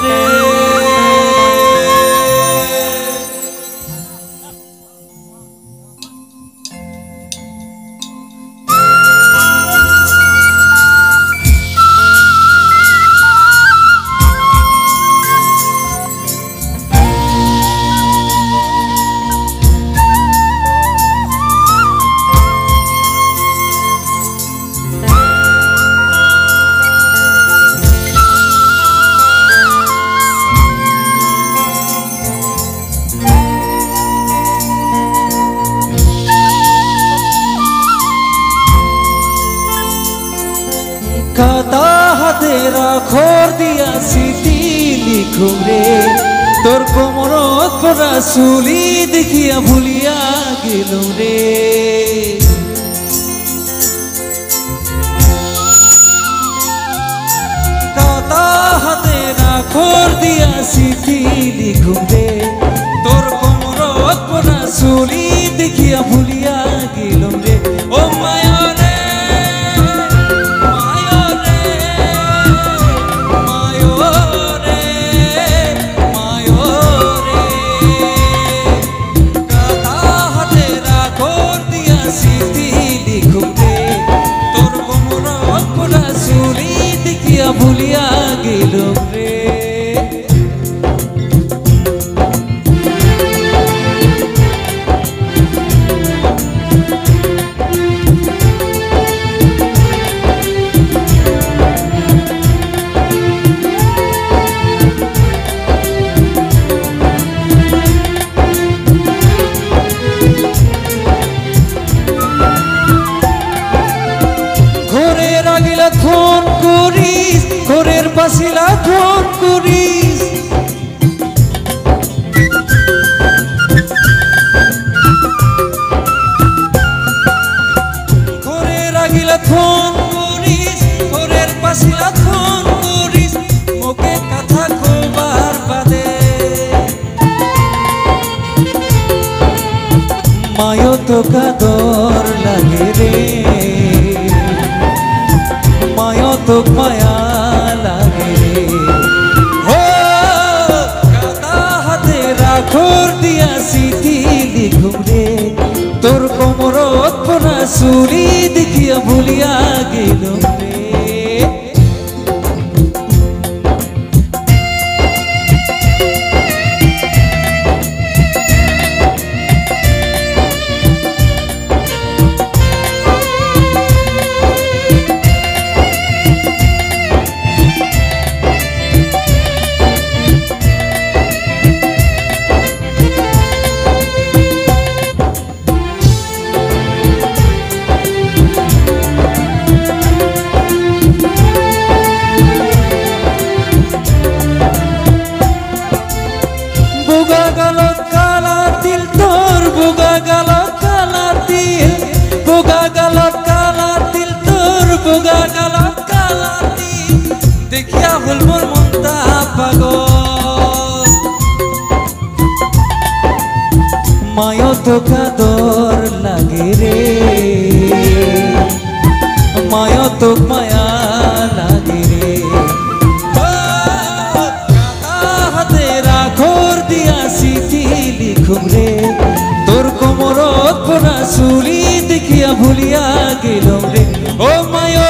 রে। খাতা হাতে রাখর দিয়া স্মৃতি লিখুম রে, তোর কোমরত পরা চুলি দেখিয়া ভুলিয়া গেলুম রে। খাতা হাতে রাখর দিয়া স্মৃতি লিখুম রে, তোর কোমরত পরা চুলি দেখিয়া ভুলিয়া গেলুম রে। ও মায়া ভুলিয়া গেলুম রে। ঘরের আগিলা ফোন করিস, ঘরের পাশিলা ফোন করিস, ঘরের আগিলা ফোন করিস, ঘরের পাশিলা ফোন করিস, মুখে কথা খোবার বাদে মায়ো তো কাদর লাগে রে, মায়ো তো মায়া লাগে রে। ও খাতা হাতে রাখর দিয়া স্মৃতি লিখুম রে, তোর কোমরত পরা চুলি দেখিয়া ভুলিয়া গেলুম রে। বুগা গালত কালা তিল তোর, বুগা গালত কালা তিল, বুগা গালত কালা তিল তোর, বুগা গালত কালা তিল দেখিয়া হল মোর মনটা পাগল। মায়ো তো কাদর লাগে রে, মায়ো তো মায়া লাগে রে। স্মৃতি লিখুম রে, তোর কোমরত পরা চুলি দেখিয়া ভুলিয়া গেলুম রে। ও মায়া